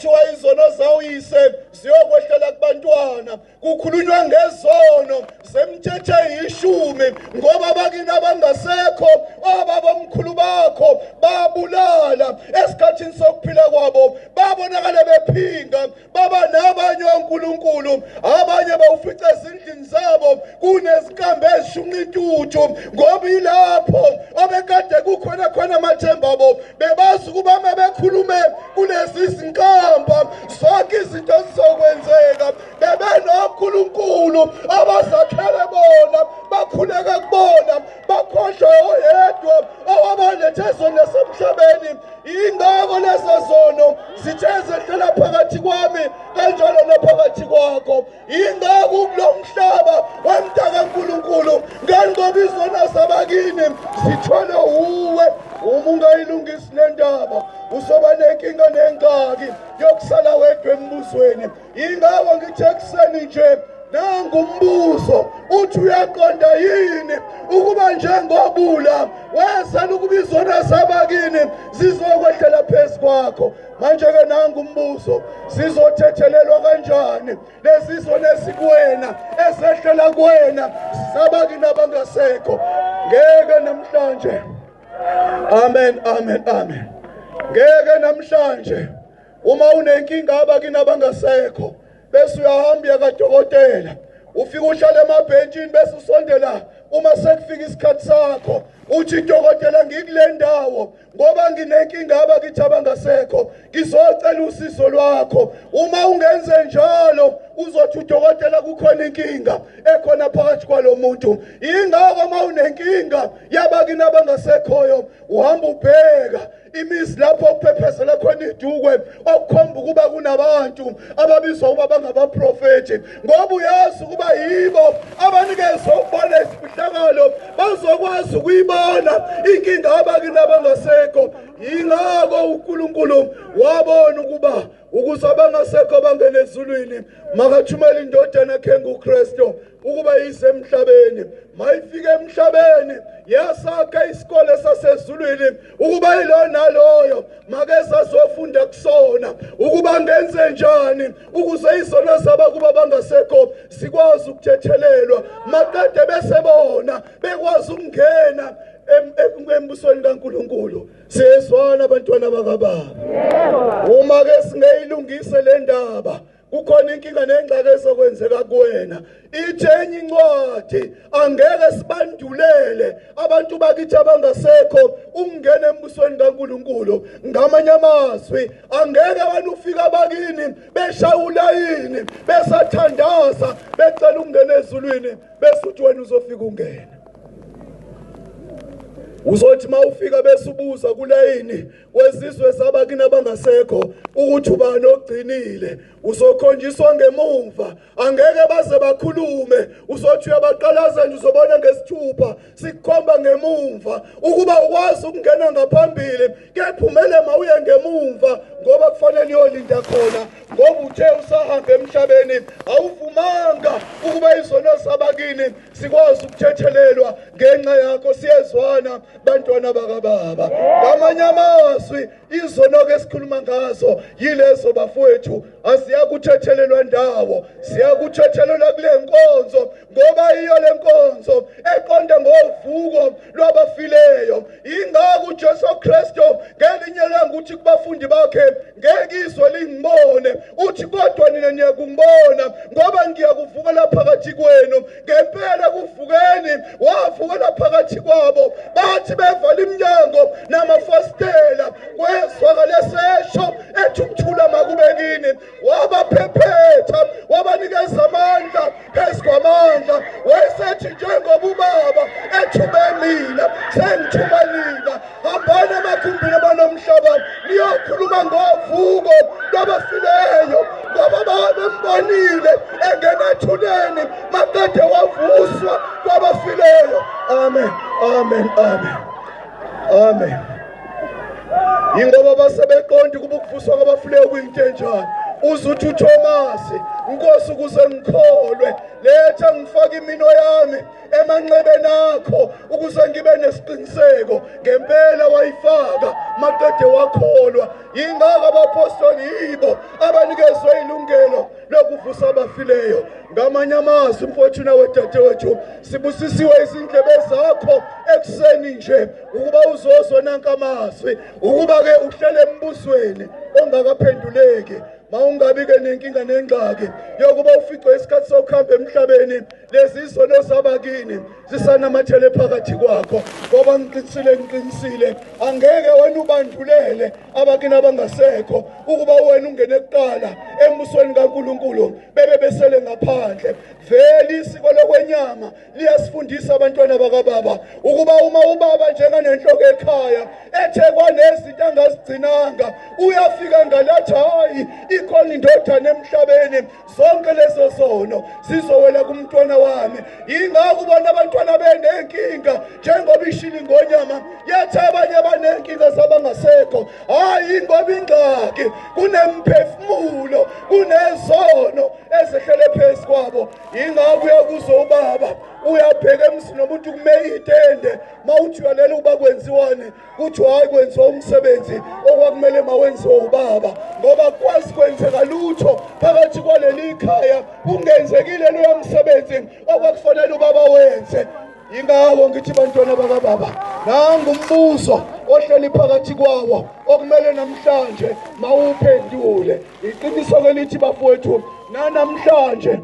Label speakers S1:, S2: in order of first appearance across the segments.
S1: kuthiwa izono zawuyise ziyokwehlela kubantwana, kukhulunywa ngezono zemthetho eyishumi, ngoba bakini abangasekho ababamkhulu bakho babulala esikhathini sokuphila kwabo, babonakala bephinga, baba nabanye onkulunkulu, abanye bawufica ezindlini zabo kunezinkambe ezishunqa intuthu, ngoba ilapho obekade kukhona khona amathemba abo, bebazi ukuba bekhulume kulezi zinkamba zonke izinto zizokwenzeka. Bebenonkulunkulu abazakhele bona, bakhuleka kubona, bakhohlwe oyedwa owabalethe zona semhlabeni. Ingako lezo zono zithe zehlela phakathi kwami kanjalo naphakathi kwakho. Ingako kulo mhlaba wemntaka nkulunkulu ngengoba izona zabakini zithwele uwe. Uma ungayilungisi le ndaba uzoba nenkinga nengxaki yokusala wedwa embuzweni. Ingako ngithe ekuseni nje nangu umbuzo uthi uyaqonda yini ukuba njengobula wezela ukuba izona zabakini zizokwehlela phezu kwakho. Manje-ke nangu umbuzo, zizothethelelwa kanjani lezi zona ezikuwena ezehlela kuwena zabakini abangasekho? Ngeke namhlanje, amen, amen, amen, ngeke namhlanje uma unenkinga abakini abangasekho bese uyahamba yakadokotela, ufika uhlala emabhentshini bese usondela uma sekufika isikhathi sakho uthi dokotela ngikule ndawo ngoba nginenkinga abakithi abangasekho, ngizocela usizo lwakho. Uma ungenze njalo uzothi udokotela kukhona inkinga ekhona phakathi kwalo muntu. Ingakho uma unenkinga yabakini abangasekhoyo uhamba ubheka imizi lapho kuphephezela khona idukwe okukhomba ukuba kunabantu ababizwa ukuba bangabaprofethi, ngoba uyazi ukuba yibo abanikezwe ukubona izifihlakalo, bazokwazi ukuyibona inkinga abakini abangasekho. Ingakho uNkulunkulu wabona ukuba ukuze abangasekho bangene ezulwini makathumela indodana yakhe nguKristu ukuba yize emhlabeni. Mayifike emhlabeni yasakha isikole sasezulwini ukuba yilo naloyo makeze azofunda kusona ukuba ngenze njani ukuze izona zabakuba bangasekho sikwazi ukuthethelelwa, maqede bese bona bekwazi ukungena embusweni kaNkulunkulu. Siyezwana abantwana bakababa, uma ke singeyilungise le ndaba kukhona inkinga nengxaki ezokwenzeka kuwena. Ithenye incwadi angeke sibandulele abantu bakithi abangasekho ukungena embusweni kaNkulunkulu. Ngamanye amazwi angeke abantu ufika bakini beshawula yini besathandaza becela ukungena ezulwini bese uthi wena uzofika ungena. Uzothi mawufika bese ubuza kulayini wezizwe zabakini abangasekho ukuthi ubani ogcinile, uzokhonjiswa ngemuva, angeke baze bakhulume. Uzothi uyabaqalaza nje uzobona ngesithupha sikukhomba ngemuva ukuba ukwazi ukungena ngaphambili, kepha umele mawuye ngemuva ngoba kufanele uyolinda khona, ngoba uthe usahamba emhlabeni awuvumanga ukuba izono zabakini sikwazi ukuthethelelwa ngenxa yakho. Siyezwana bantwana bakababa, ngamanye amazwi izono ke sikhuluma ngazo yilezo bafowethu asiyakuthethelelwa ndawo, siyakuthethelelwa kule nkonzo ngoba iyo le nkonzo eqonda ngovuko lwabafileyo. Ingakho uJesu Kristu ngelinye ilanga uthi kubafundi bakhe ngeke izwe lingibone, uthi kodwa nina niyakungibona ngoba ngiyakuvukela phakathi kwenu. Ngempela kuvukeni wavukela phakathi kwabo, bathi bevala iminyango namafasitela kwezwakala esesho ethi ukuthula makubekini, wabaphephetha wabanikeza amandla phezu kwamandla. Wayesethi njengoba ubaba ethume mina sengithuma nina, hambani emakhumbini abanomhlaba niyokhuluma ngovuko lwabafileyo, ngoba babembonile engena ethuneni maqede wavuswa kwabafileyo. Amen, amen, amen, amen. Ingoba basebeqonda ukuba ukuvuswa kwabafileyo kuyinto enjani. uzuthi uThomas Nkosi ukuze ngikholwe letha ngifake imino yami emanxebeni akho ukuze ngibe nesiqiniseko ngempela wayifaka maqede wakholwa yingaka abapostoli yibo abanikezwe ilungelo lokuvusa abafileyo ngamanye amazwi mfowethu wedadewethu sibusisiwe izindlebe zakho ekuseni nje ukuba uzozwa nanka amazwi ukuba ke uhlele embusweni ongakaphenduleki Maungabi ke nenkinga nengxaki yokuba ufice isikhathi sokuhamba emhlabeni lezi izono zabakini zisanamathele phakathi kwakho ngoba ngiqinisile angeke wena ubandlulele abakini abangasekho ukuba wena ungene kuqala embusweni kaNkuluNkulu bebe besele ngaphandle vele isiko lokwenyama liyasifundisa abantwana bakababa ukuba uma ubaba njenganenhloko ekhaya ethekwa nezinto angazigcinanga uyafika ngalathi hayi ikhona indodana emhlabeni zonke lezo zono sizowela kumntwana wami yingakho ubona abantwana benenkinga njengoba ishili ngonyama yathi abanye abanenkinga zabangasekho hayi ngoba ingxaki kunemphefumulo kunezono ezehlele phezu kwabo yingakho uyakuzwa ubaba uyabheka emsini nomuntu kumeyitende mawuthi uyalela uba kwenziwane kuthi hayi kwenziwa umsebenzi okwakumele mawenziwe ubaba ngoba kwazi kwenzeka lutho phakathi kwaleli ikhaya ungenzekile lo msebenzi okwakufanele ubaba wenze yingakho ngithi bantwana bakababa nangu umbuzo ohleli phakathi kwawo okumele namhlanje mawuphendule iqiniso ke lithi bafowethu namhlanje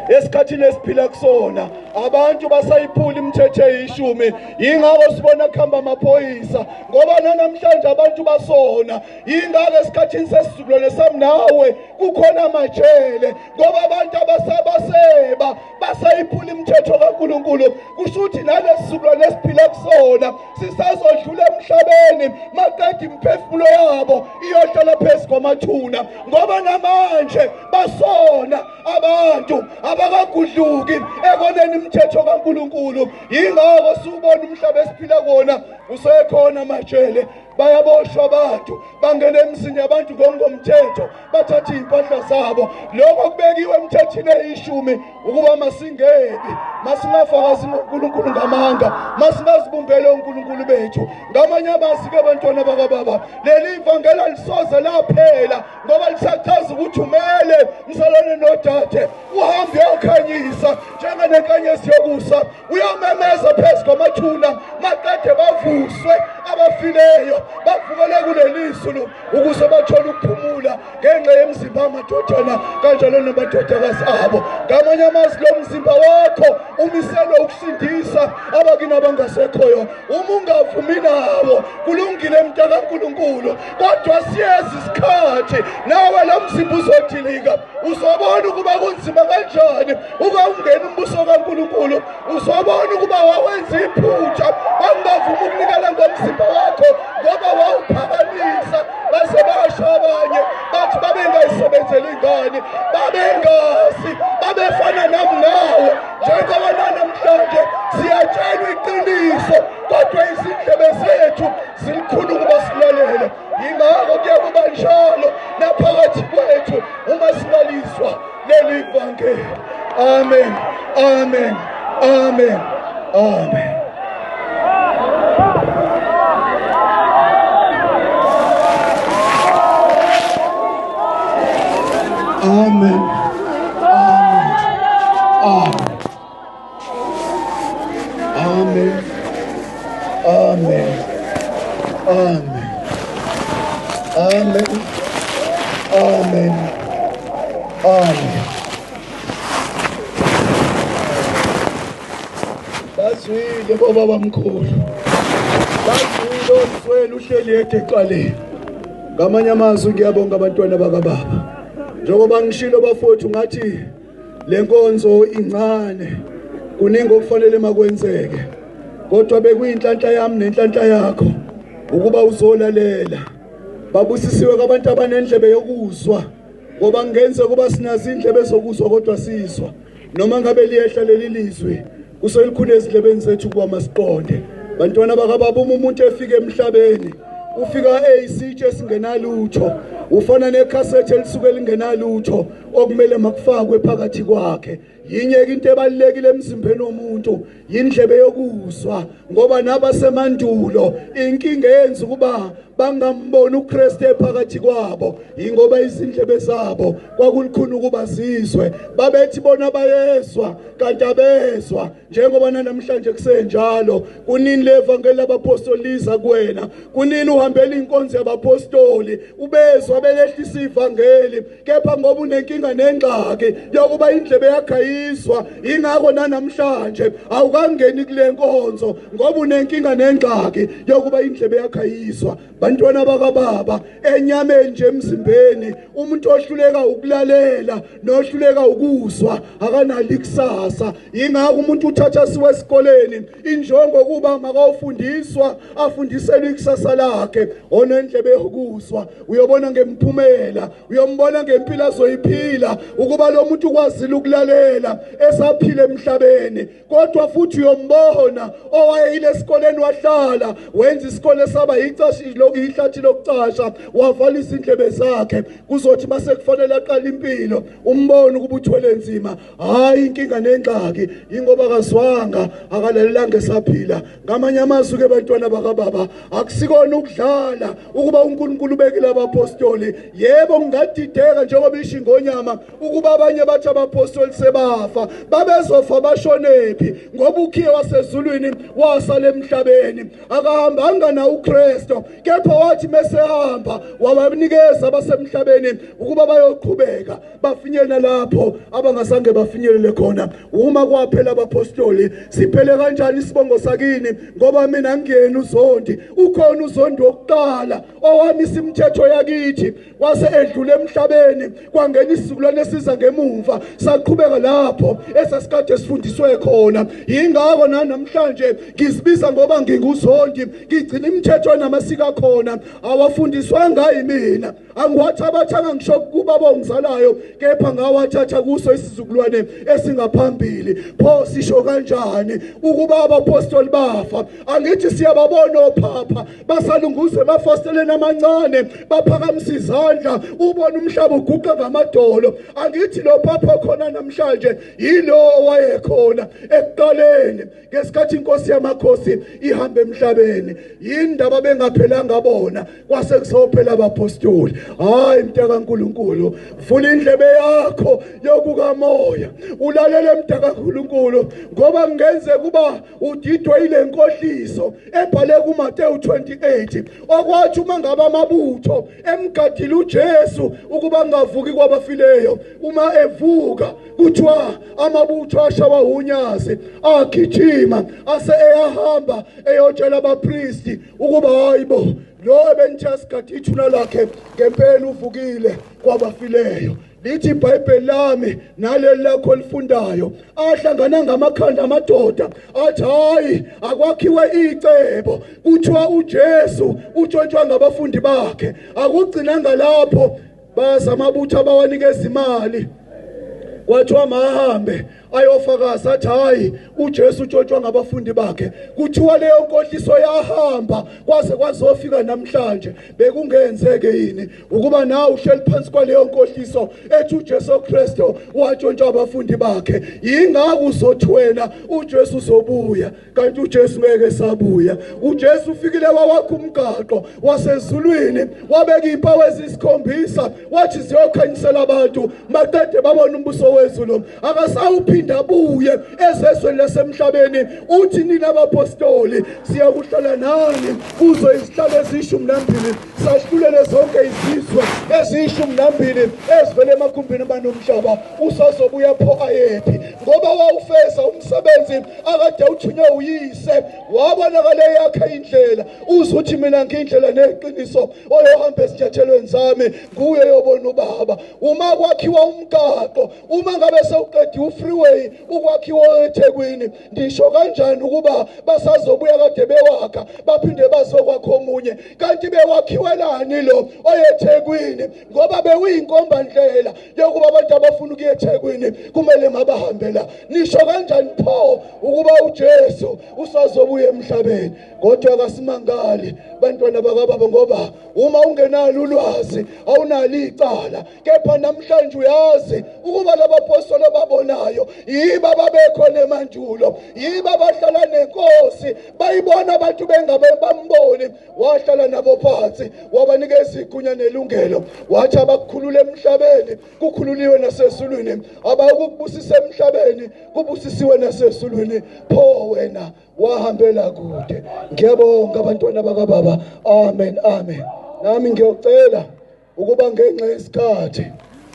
S1: esikhathini esiphila kusona abantu basayiphula imithetho eyishumi yingakho sibona kuhamba amaphoyisa ngoba namhlanje abantu basona yingakho esikhathini sesizukulwane sami nawe kukhona amajele ngoba abantu abasabaseba basayiphula imithetho kaNkuluNkulu kusho ukuthi nalesi sizukulwane esiphila kusona sisazodlula emhlabeni maqeda imphefumulo yabo iyohlala phezu kwamathuna ngoba namanje basona abantu abakagudluki ekoneni imithetho kaNkuluNkulu yingakho subona umhlaba esiphila kuona usekhona amajele bayaboshwa abantu bangena emzini yabantu ngomthetho bathatha impahla zabo lokho kubekiwe emthethweni eyishumi ukuba masingeki masingafakazi ngoNkulunkulu ngamanga masingazibumbele uNkulunkulu bethu ngamanye amazwi ke bantwana bakababa leli ivangeli lisoze laphela ngoba lisachaza ukuthi umele msalane nodade uhambe uyokhanyisa njenganenkanyezi yokusa uyamemeza phezu kwamathuna maqede bavuswe abafileyo bavukele kuleli sulu ukuze bathole ukuphumula ngenxa yemizimba yamadodana kanjalo namadodakazi abo ngamanye amazwi lo mzimba wakho umiselwe ukusindisa abakini abangasekhoyo uma ungavumi nawo kulungile mntaka kaNkuluNkulu kodwa siyezi isikhathi nawe lo mzimba uzodilika uzobona ukuba kunzima kanjani uba ungena umbuso kaNkuluNkulu uzobona ukuba wawenza iphutha ungavumi ukunikela ngomzimba wakho ngoba wawuphakamisa base basho abanye bathi babengayisebenzeli ingane babengazi babefana nami nawe njengoba namhlanje siyatshelwa iqiniso kodwa izindlebe zethu zilikhulu ukuba silalele yingakho kuya kuba njalo naphakathi kwethu uma silaliswa leli ivangeli amen amen amen amen. Amen. Amen. Amen. Amen. Amen. Amen. Amen. Bazwile baba bamkhulu. Bazwile umswele uhleli eqaleni. Ngamanye amazwi ngiyabonga abantwana bakababa. Njengoba ngishilo bafowethu ngathi lenkonzo incane kuningi okufanele makwenzeke kodwa bekuyinhlanhla yami nenhlanhla yakho ukuba uzolalela babusisiwe kwabantu abanendlebe yokuzwa ngoba ngenze kuba sinazi indlebe zokuzwa kodwa sizwa noma ngabe liyehla leli lizwi kuselikhulu ezindlebeni zethu kuba masiqonde bantwana bakababa umuntu efika emhlabeni ufika eyisitshe singenalutho ufana nekhasethi elisuke lingenalutho okumele makufakwe phakathi kwakhe. Yinye into ebalekile emzimbeni womuntu indlebe yokuzwa, ngoba nabasemandulo inkinga yenza ukuba bangamboni uKristu ephakathi kwabo, ingoba izindlebe zabo kwakulikhona ukuba zizwe. Babethi bona bayezwa kanti abezwa, njengoba namhlanje kusenjalo. Kunini levangeli labapostoli liza kuwena, kunini uhambela inkonzo yabapostoli ubezwa belehlisa ivangeli, kepha ngoba unenkinga nengxaki yokuba indlebe yakho ayizwa, ingakho namhlanje awukangeni kule nkonzo ngoba unenkinga nengxaki yokuba indlebe yakho ayizwa. Bantwana bakababa, enyameni nje emzimbeni umuntu ohluleka ukulalela nohluleka ukuzwa akanalo ikusasa. Ingakho umuntu uthatha siwe esikoleni injongo kuba makawufundiswa afundiselwe ikusasa lakhe. Onendlebe yokuzwa uyobona ngemphumela, uyombona ngempilo azoyiphila ukuba lo muntu ukwazile ukulalela esaphila emhlabeni. Kodwa futhi uyombona owayile esikoleni wahlala wenza isikole saba ihlathi lokucasha, wavala izindlebe zakhe, kuzothi mase kufanele aqala impilo umbone ukuba uthwele nzima. Hayi inkinga nengxaki ingoba kazwanga akalalelanga esaphila. Ngamanye amazwi ke bantwana bakababa, akusikona ukudlala ukuba uNkulunkulu ubekile abapostoli. Yebo ngingadideka njengoba isho iNgonyama ukuba abanye bathi abapostoli sebafa, babezofa bashonephi ngoba ukhiye wasezulwini wasala emhlabeni akahambanga na uKristu, kepha wathi mesehamba wabanikeza abasemhlabeni ukuba bayoqhubeka bafinyele lapho abangasange bafinyelele khona. Uma kwaphela abapostoli siphele kanjani isibongo sakini? Ngoba mina ngiyena uZondi, ukhona uZondi wokuqala owamisa imithetho yakithi wase edlule emhlabeni, kwangena isizukulwane esiza ngemuva saqhubeka lapho esasikade sifundiswe khona. Yingakho namhlanje ngizibiza ngoba nginguZondi, ngigcina imithetho namasiko khona awafundiswanga yimina. Angiwathabathanga ngisho kuba bongizalayo, kepha ngawathatha kuso isizukulwane esingaphambili. Pho sisho kanjani ukuba abapostoli bafa? Angithi siyababona ophapha basalunguze emafasteleni amancane baphakamisa izandla ubona umhlaba uguqa ngamadolo. Angithi lo phapha khona namhlanje yilo owayekhona ekuqaleni ngesikhathi inkosi yamakhosi ihamba emhlabeni. Yindaba bengaphelanga bona kwase kuzophela abapostoli. Hayi mntaka kaNkulunkulu, vula indlebe yakho yokukamoya ulalele mntaka kaNkulunkulu, ngoba kungenze kuba udidwe ile nkohliso ebhale kuMateyu 28 okwathi uma ngaba amabutho emgadile uJesu ukuba ngavuki kwabafileyo. Uma evuka kuthiwa amabutho ashawa unyazi agijima ase eyahamba eyotshela abapristi ukuba hayibo lo ebenithasikhathi ithuna lakhe ngempela uvukile kwabafileyo. Lithi iBhayibheli lami naleli lakho lifundayo ahlangana ngamakhanda amadoda athi hayi akwakhiwe icebo, kuthiwa uJesu utshontshwa ngabafundi bakhe. Akugcinanga lapho, baza amabutho abawanikeza imali kwathiwa mahambe ayofakaza athi hayi uJesu utshotshwa ngabafundi bakhe. Kuthiwa leyo nkohliso yahamba kwaze kwazofika namhlanje. Bekungenzeke yini ukuba nawe uhleli phansi kwaleyo nkohliso ethi uJesu Kristu watshotshwa abafundi bakhe? Yingakho uzothi wena uJesu uzobuya, kanti uJesu ngeke sabuya. uJesu ufikile wawakha umgaqo wasezulwini, wabeka impawu ezisikhombisa, wathi ziyokhanyisela abantu maqede babona umbuso wezulu. Akasawuphi abuye ezezweni lasemhlabeni. Uthi nina abapostoli siyakuhlala nani kuzo izihlalo ezishumi-nambili, sahlulele zonke izizwe ezishumi-nambili ezivele emakhumbini banomhlaba. Usazobuya pho ayephi? Ngoba wawufeza umsebenzi akade uthunywe uyise, wabonakala yakhe indlela. Uzuthi mina ngindlela neqiniso, oyohamba esithathelweni sami nguye yobona uBaba. Uma kwakhiwa umgaqo, uma ngabe sewuqedi ufreeway Day ukwakhiwa eThekwini ndisho kanjani ukuba basazobuya kade bewakha baphinde bazokwakha omunye kanti bewakhiwelani lo oyeThekwini ngoba bewuyinkomba ndlela yokuba abantu abafuna ukuya eThekwini kumele mabahambe la nisho kanjani pho ukuba uJesu usazobuya emhlabeni kodwa akasimangali bantwana bakababa ngoba uma ungenalo ulwazi awunalo icala kepha namhlanje uyazi ukuba labapostoli ababonayo yiba babekhona emandulo yiba bahlala nenkosi bayibona abantu bengabe bamboni wahlala nabo phansi wabanikeza igunya nelungelo wathi abakukhulula emhlabeni kukhululiwe nasezulwini abakubusisa emhlabeni kubusisiwe nasezulwini pho wena wahambela kude ngiyabonga abantwana bakababa amen amen nami ngiyocela ukuba ngenxa yesikhathi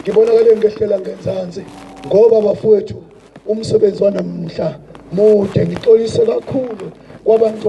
S1: ngibonakale ngehlela ngenzansi ngoba bafowethu umsebenzi wanamhla mude ngixolise kakhulu kwabantu